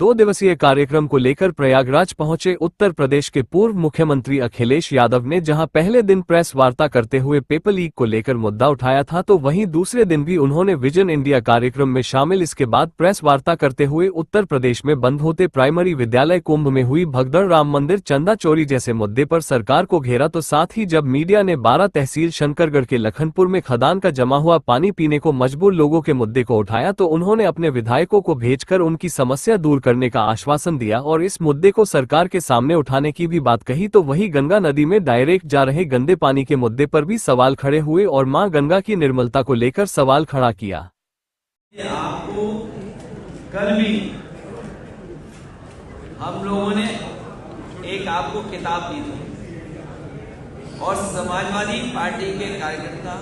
2 दिवसीय कार्यक्रम को लेकर प्रयागराज पहुंचे उत्तर प्रदेश के पूर्व मुख्यमंत्री अखिलेश यादव ने जहां पहले दिन प्रेस वार्ता करते हुए पेपर लीक को लेकर मुद्दा उठाया था, तो वहीं दूसरे दिन भी उन्होंने विजन इंडिया कार्यक्रम में शामिल इसके बाद प्रेस वार्ता करते हुए उत्तर प्रदेश में बंद होते प्राइमरी विद्यालय, कुंभ में हुई भगदड़, राम मंदिर, चंदा चोरी जैसे मुद्दे पर सरकार को घेरा। तो साथ ही जब मीडिया ने 12 तहसील शंकरगढ़ के लखनपुर में खदान का जमा हुआ पानी पीने को मजबूर लोगों के मुद्दे को उठाया, तो उन्होंने अपने विधायकों को भेजकर उनकी समस्या दूर करने का आश्वासन दिया और इस मुद्दे को सरकार के सामने उठाने की भी बात कही। तो वहीं गंगा नदी में डायरेक्ट जा रहे गंदे पानी के मुद्दे पर भी सवाल खड़े हुए और मां गंगा की निर्मलता को लेकर सवाल खड़ा किया। आपको कल भी हम लोगों ने एक आपको किताब दी थी और समाजवादी पार्टी के कार्यकर्ता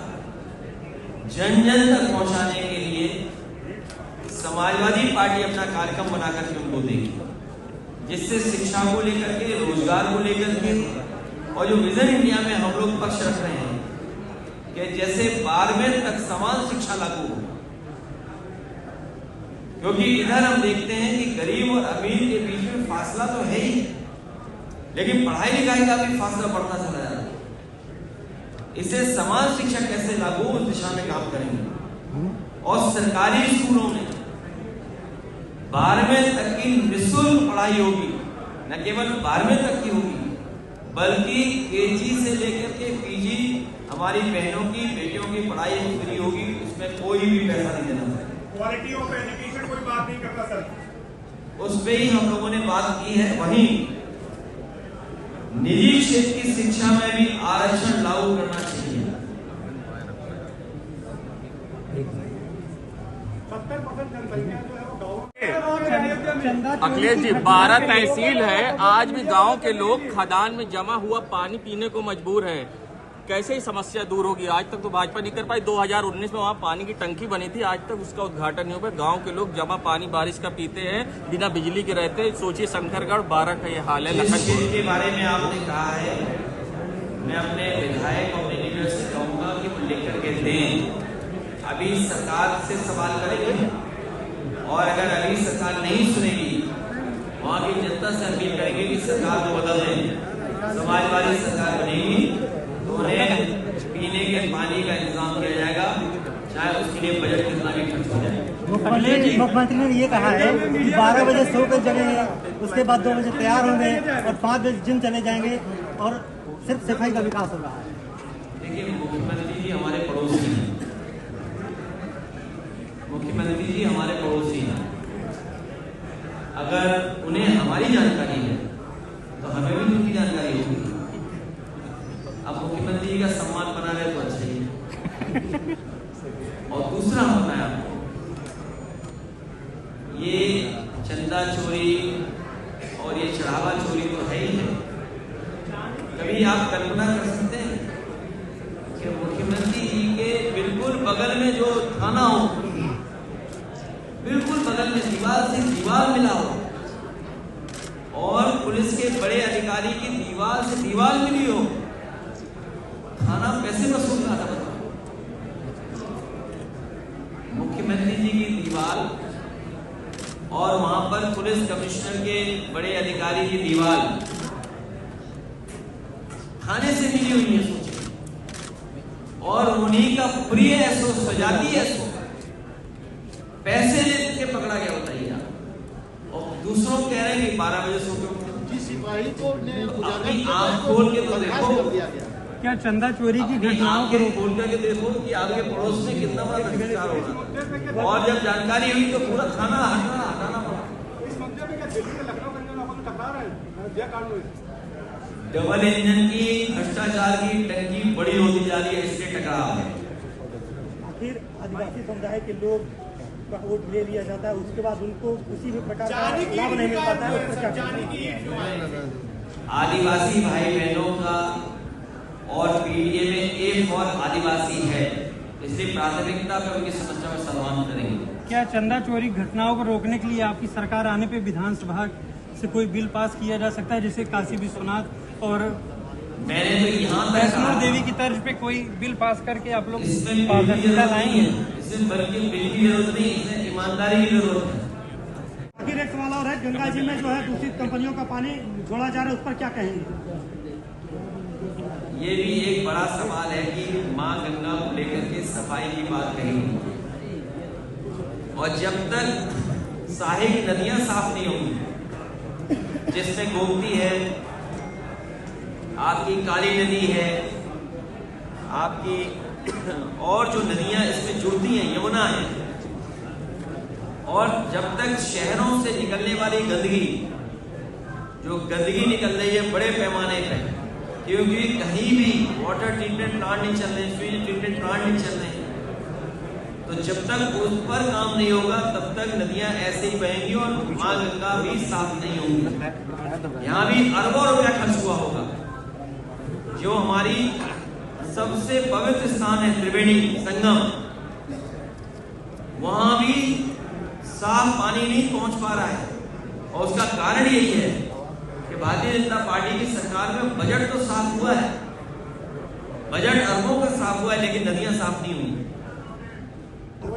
जन जन तक पहुंचाने के लिए समाजवादी पार्टी अपना कार्यक्रम बनाकर के उनको देगी, जिससे शिक्षा को लेकर के, रोजगार को लेकर के और जो विजन इंडिया में हम लोग पक्ष रख रहे हैं कि जैसे 12वीं तक समान शिक्षा लागू हो, क्योंकि इधर हम देखते हैं कि गरीब और अमीर के बीच में फासला तो है ही, लेकिन पढ़ाई लिखाई का भी फासला बढ़ता चला जा रहा है। इसे समान शिक्षा कैसे लागू, उस दिशा में काम करेंगे और सरकारी स्कूलों में 12वीं तक की निःशुल्क पढ़ाई होगी। न केवल 12वीं तक की होगी, बल्कि केजी से लेकर के पीजी हमारी बहनों की, बेटियों की पढ़ाई फ्री होगी, उसमें कोई भी पैसा नहीं देना पड़ेगा। क्वालिटी ऑफ एजुकेशन कोई बात नहीं करता सर, उस पे ही हम लोगों ने बात की है। वहीं निजी क्षेत्र की शिक्षा में भी आरक्षण लागू करना चाहिए। 70% जनसंख्या जो है वो गाँव। अखिलेश जी, 12 तहसील है, आज भी गांव के लोग खदान में जमा हुआ पानी पीने को मजबूर हैं। कैसे ही समस्या दूर होगी? आज तक तो भाजपा नहीं कर पाई। 2019 में वहाँ पानी की टंकी बनी थी, आज तक उसका उद्घाटन नहीं हो पाया। गांव के लोग जमा पानी बारिश का पीते हैं, बिना बिजली के रहते। सोचिए शंकरगढ़ 12 का ये हाल है। लखनपुर के बारे में आपने कहा है, मैं अपने विधायक और लीडर से कहूंगा कि वो लिख करके दें। अभी सरकार से सवाल करेंगे और अगर अभी सरकार नहीं सुनेगी, वहाँ की जनता से अपील करेंगे कि सरकार को बदल दें। समाजवादी सरकार बनेगी तो उन्हें पीने के पानी का इंतजाम किया जाएगा, चाहे उसके लिए बजट कितना भी खर्च हो जाए। मुख्यमंत्री ने ये कहा है कि 12 बजे सो कर जगेंगे, उसके बाद 2 बजे तैयार होंगे और 5 बजे जिम चले जाएंगे और सिर्फ सफाई का विकास होगा। देखिए, मुख्यमंत्री जी हमारे पड़ोसी हैं। मुख्यमंत्री जी हमारे पड़ोसी हैं। अगर उन्हें हमारी जानकारी है तो हमें भी उनकी जानकारी होगी। अब मुख्यमंत्री जी का सम्मान बना रहे तो अच्छा ही है। और दूसरा हम बताएं आपको, ये चंदा चोरी और ये चढ़ावा चोरी तो है ही है। कभी आप कल्पना कर सकते हैं कि मुख्यमंत्री जी के बिल्कुल बगल में जो थाना हो, बिल्कुल बगल में दीवार से दीवार मिला हो और पुलिस के बड़े अधिकारी की दीवार से दीवार मिली हो, थाना पैसे वसूल रहा था। मुख्यमंत्री जी की दीवार और वहां पर पुलिस कमिश्नर के बड़े अधिकारी की दीवार थाने से मिली हुई है, सोचिए। और उन्हीं का प्रिय एसओ, सजाती एसओ पैसे लेके पकड़ा गया, बताइए आप। और दूसरों कह रहे हैं कि 12 बजे सो के सिपाही को अपनी आंख खोल के तो देखो, क्या चंदा चोरी की घटनाओं को खोल करके देखो कि आपके पड़ोस में कितना बड़ा भ्रष्टाचार हो रहा है। और जब जानकारी हुई तो पूरा थाना हटाना पड़ा। इस मुद्दे में क्या दिल्ली में लखनऊ में आपस में टकरा रहे हैं? डबल इंजन की भ्रष्टाचार की टंकी बड़ी होती जा रही है, इससे टकराव है। आखिर आदिवासी समुदाय के लोग का वोट ले लिया जाता है, उसके बाद उनको किसी भी प्रकार का लाभ नहीं मिल पाता है। आदिवासी भाई बहनों का और पीडीए में एक और आदिवासी है, इसलिए प्राथमिकता पर उनकी समस्या में समाधान करेंगे। क्या चंदा चोरी घटनाओं को रोकने के लिए आपकी सरकार आने पे विधानसभा से कोई बिल पास किया जा सकता है, जैसे काशी विश्वनाथ और मैंने तो यहाँ वैष्णो देवी की तर्ज पे कोई बिल पास करके आप लोग पारदर्शिता लाएंगे? इसमें बल्कि बिल की जरूरत नहीं, इसमें ईमानदारी की जरूरत है। आखिर एक सवाल और है, गंगा जी में जो है दूषित कंपनियों का पानी छोड़ा जा रहा है, उस पर क्या कहेंगे? ये भी एक बड़ा सवाल है कि मां गंगा को लेकर के सफाई की बात कही, और जब तक साहिब की नदियां साफ नहीं होंगी, जिसमें गोमती है, आपकी काली नदी है, आपकी और जो नदियां इसमें जुड़ती हैं, यमुना है, और जब तक शहरों से निकलने वाली गंदगी, जो गंदगी निकल रही है बड़े पैमाने पर, क्योंकि कहीं भी वाटर ट्रीटमेंट प्लांट नहीं चल रहे, स्वीज ट्रीटमेंट प्लांट नहीं चल रहे, तो जब तक उस पर काम नहीं होगा तब तक नदियां ऐसे ही बहेंगी और मां गंगा भी साफ नहीं होंगी। यहाँ भी अरबों रुपया खर्च हुआ होगा। जो हमारी सबसे पवित्र स्थान है त्रिवेणी संगम, वहां भी साफ पानी नहीं पहुंच पा रहा है, और उसका कारण यही है कि भारतीय जनता पार्टी की सरकार में बजट तो साफ हुआ है, बजट अरबों का साफ हुआ है, लेकिन नदियां साफ नहीं हुई।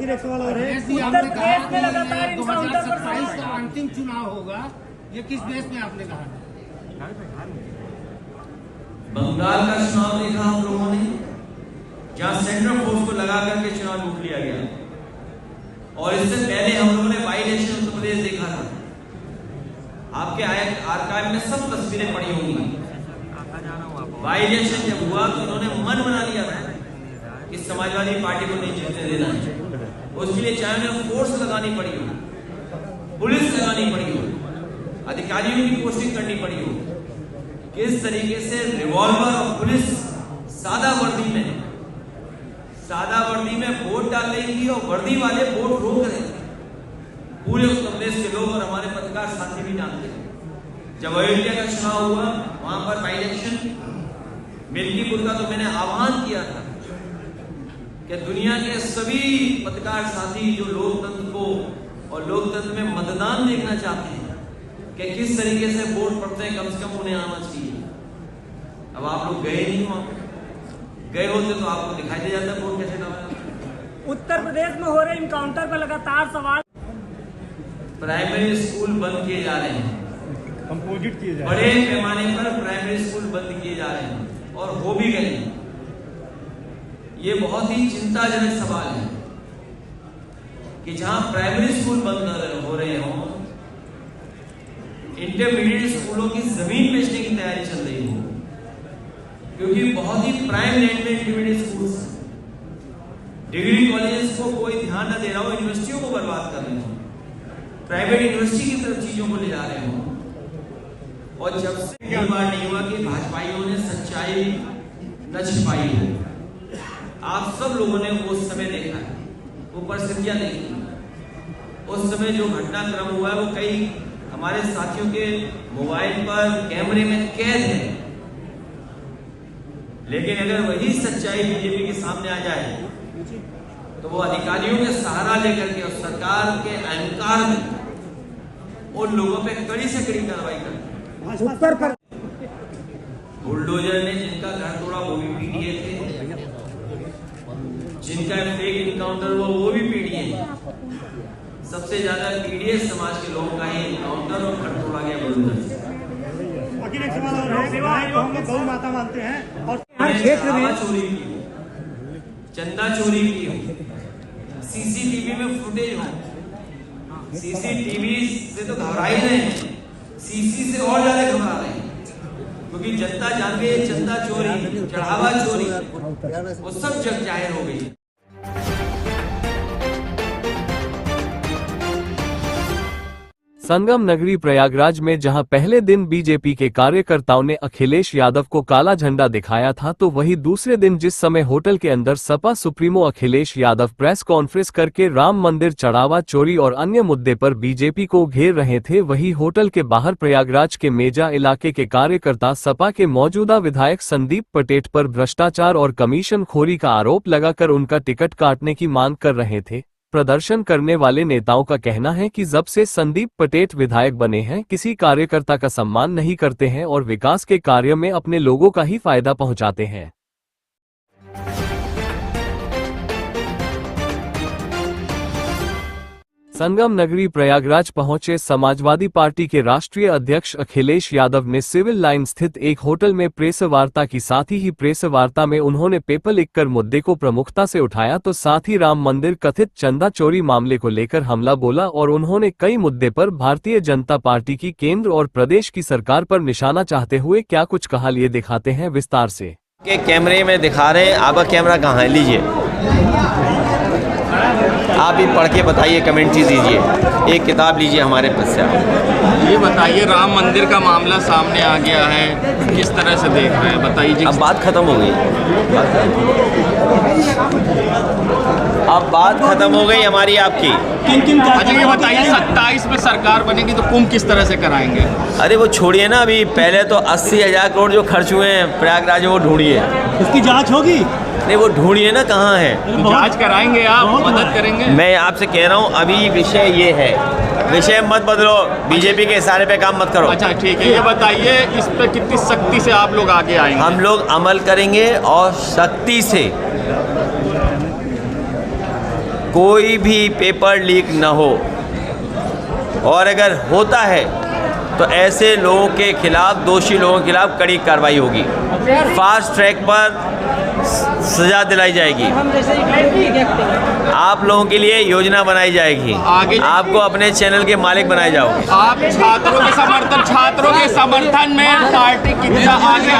एक सवाल और है, उत्तर प्रदेश में लगातार इनकाउंटर पर 27 का अंतिम चुनाव होगा, ये किस देश में आपने कहा? बंगाल का चुनाव देखा हम लोगों ने, जहां सेंट्रल फोर्स को लगा करके चुनाव लूट लिया गया, और इससे पहले हम लोगों ने बाई इलेक्शन उत्तर प्रदेश देखा था। आपके आर्काइव में सब तस्वीरें पड़ी होंगी। बाई इलेक्शन जब हुआ तो उन्होंने मन बना लिया था कि समाजवादी पार्टी को नहीं जीतने देना है। उसके लिए चाहे उन्हें फोर्स लगानी पड़ी हो, पुलिस लगानी पड़ी हो, अधिकारियों की पोस्टिंग करनी पड़ी हो, किस तरीके से रिवॉल्वर और पुलिस सादा वर्दी में वोट डाल रही थी, और वर्दी वाले वोट रोक रहे थे। पूरे उत्तर प्रदेश के लोग और हमारे पत्रकार साथी भी जानते हैं। जब अयोध्या का चुनाव हुआ, वहां पर बाई इलेक्शन मिल्कीपुर का, तो मैंने आह्वान किया था कि दुनिया के सभी पत्रकार साथी जो लोकतंत्र को और लोकतंत्र में मतदान देखना चाहते हैं कि किस तरीके से वोट पड़ते हैं, कम से कम उन्हें आना चाहिए। अब आप लोग गए नहीं, वहां गए होते तो आपको दिखाई दे जाता वोट कैसे डालना। उत्तर प्रदेश में हो रहे इनकाउंटर पर लगातार सवाल। प्राइमरी स्कूल बंद किए जा रहे हैं, कंपोजिट किए जा बड़े पैमाने पर प्राइमरी स्कूल बंद किए जा रहे हैं, और हो भी गए। ये बहुत ही चिंताजनक सवाल है कि जहां प्राइमरी स्कूल बंद हो रहे हों, इंटरमीडिएट स्कूलों की जमीन बेचने की तैयारी चल रही हो, क्योंकि बहुत ही प्राइम लैंड में इंटरमीडिएट स्कूल्स, डिग्री कॉलेजेस को कोई ध्यान न दे रहा हो, यूनिवर्सिटियों को बर्बाद कर रहे हो, प्राइवेट यूनिवर्सिटी की तरफ चीजों को ले जा रहे हो। और जब से ये बार नहीं हुआ कि भाजपाइयों ने सच्चाई न छिपाई हो। आप सब लोगों ने उस समय देखा है, वो परिस्थितियां देखी, उस समय जो घटनाक्रम हुआ है वो कई हमारे साथियों के मोबाइल पर कैमरे में कैद है। लेकिन अगर वही सच्चाई बीजेपी के सामने आ जाए तो वो अधिकारियों के सहारा लेकर के और सरकार के अहंकार में उन लोगों पे कड़ी से कड़ी कार्रवाई करती। उत्तर पर बुलडोजर ने जिनका घर तोड़ा वो भी पीडीए थे, जिनका फेक इनकाउंटर हुआ वो भी पीडीए। सबसे ज्यादा पीडीए समाज के लोगों का ही इनकाउंटर और घर तोड़ा गया बुलडोजर। एक सवाल और है, हम लोग गौ माता मानते हैं, और हर क्षेत्र में चोरी की हो, चंदा चोरी की हो, सीसीटीवी में फुटेज हो, सीसीटीवी से तो घबरा ही रहे हैं, सीसी से और ज्यादा घबरा रहे हैं, क्योंकि जनता जान गई चंदा चोरी, चढ़ावा चोरी, वो सब जग जाहिर हो गई। संगम नगरी प्रयागराज में जहां पहले दिन बीजेपी के कार्यकर्ताओं ने अखिलेश यादव को काला झंडा दिखाया था, तो वहीं दूसरे दिन जिस समय होटल के अंदर Sapa supremo Akhilesh Yadav press conference करके राम मंदिर चढ़ावा चोरी और अन्य मुद्दे पर बीजेपी को घेर रहे थे, वहीं होटल के बाहर प्रयागराज के मेजा इलाके के कार्यकर्ता सपा के मौजूदा विधायक संदीप पटेल पर भ्रष्टाचार और कमीशनखोरी का आरोप लगाकर उनका टिकट काटने की मांग कर रहे थे। प्रदर्शन करने वाले नेताओं का कहना है कि जब से संदीप पटेल विधायक बने हैं, किसी कार्यकर्ता का सम्मान नहीं करते हैं और विकास के कार्य में अपने लोगों का ही फायदा पहुंचाते हैं। संगम नगरी प्रयागराज पहुंचे समाजवादी पार्टी के राष्ट्रीय अध्यक्ष अखिलेश यादव ने सिविल लाइन स्थित एक होटल में प्रेस वार्ता की। साथ ही प्रेस वार्ता में उन्होंने पेपर लिखकर मुद्दे को प्रमुखता से उठाया, तो साथ ही राम मंदिर कथित चंदा चोरी मामले को लेकर हमला बोला और उन्होंने कई मुद्दे पर भारतीय जनता पार्टी की केंद्र और प्रदेश की सरकार पर निशाना चाहते हुए क्या कुछ कहा, लिए दिखाते हैं विस्तार से। के कैमरे में दिखा रहे हैं, आपका कैमरा कहाँ है? लीजिए, आप भी पढ़ के बताइए, कमेंट्री दीजिए। एक किताब लीजिए हमारे पास से। ये बताइए, राम मंदिर का मामला सामने आ गया है, किस तरह से देख रहे हैं, बताइए जी। अब बात खत्म हो गई, अब बात खत्म हो गई हमारी आपकी। अच्छा ये बताइए, 27 में सरकार बनेगी तो कुंभ किस तरह से कराएंगे? अरे वो छोड़िए ना, अभी पहले तो 80,000 करोड़ जो खर्च हुए हैं प्रयागराज में, वो ढूंढिए। उसकी जांच होगी? नहीं, वो ढूंढिए ना कहाँ है। जांच कराएंगे, आप मदद करेंगे? मैं आपसे कह रहा हूँ, अभी विषय ये है, विषय मत बदलो, बीजेपी के इशारे पे काम मत करो। अच्छा ठीक है, ये बताइए इस पे कितनी सख्ती से आप लोग आगे आएंगे? हम लोग अमल करेंगे और सख्ती से। कोई भी पेपर लीक न हो, और अगर होता है तो ऐसे लोगों के खिलाफ, दोषी लोगों के खिलाफ कड़ी कार्रवाई होगी। फास्ट ट्रैक पर सजा दिलाई जाएगी। आप लोगों के लिए योजना बनाई जाएगी, आगे आपको अपने चैनल के मालिक बनाए जाओगे। आप छात्रों के समर्थन में पार्टी कितना आगे?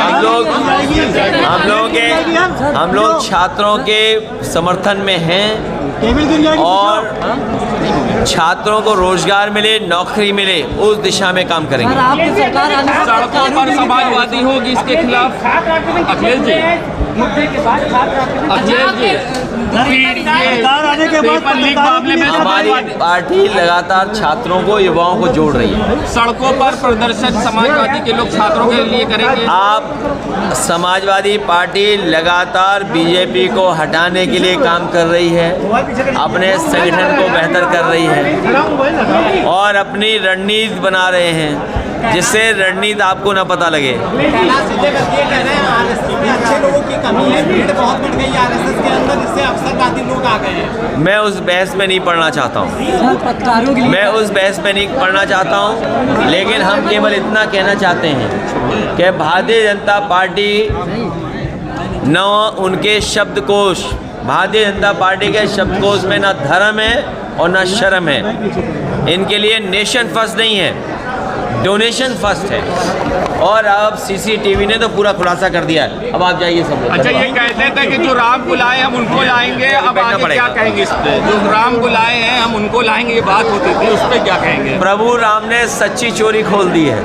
हम लोग छात्रों के समर्थन में हैं, और छात्रों को रोजगार मिले, नौकरी मिले, उस दिशा में काम करेंगे। सड़कों पर समाजवादी होगी इसके खिलाफ। अखिलेश जी, पेपर लीक मामले में हमारी पार्टी लगातार छात्रों को, युवाओं को जोड़ रही है। सड़कों पर प्रदर्शन समाजवादी के लोग छात्रों के लिए करेंगे। आप समाजवादी पार्टी लगातार बीजेपी को हटाने के लिए काम कर रही है, अपने संगठन को बेहतर कर रही है और अपनी रणनीति बना रहे हैं, जिससे रणनीति आपको न पता लगे। अच्छे लोगों की कमी है, भीड़ बहुत बढ़ गई आरएसएस के अंदर, इससे अवसरवादी लोग आ गए हैं। मैं उस बहस में नहीं पढ़ना चाहता हूँ, मैं उस बहस में नहीं पढ़ना चाहता हूँ, लेकिन हम केवल इतना कहना चाहते हैं कि भारतीय जनता पार्टी न उनके शब्दकोश, भारतीय जनता पार्टी के शब्दकोश में न धर्म है और न शर्म है। इनके लिए नेशन फर्स्ट नहीं है, डोनेशन फर्स्ट है। और अब सीसीटीवी ने तो पूरा खुलासा कर दिया है। अब आप जाइए सब। अच्छा, ये कहते थे कि जो राम बुलाए हम उनको लाएंगे, अब आगे क्या कहेंगे इस पे? जो राम बुलाए हैं हम उनको लाएंगे, ये बात होती थी, उस पे क्या कहेंगे? प्रभु राम ने सच्ची चोरी खोल दी है।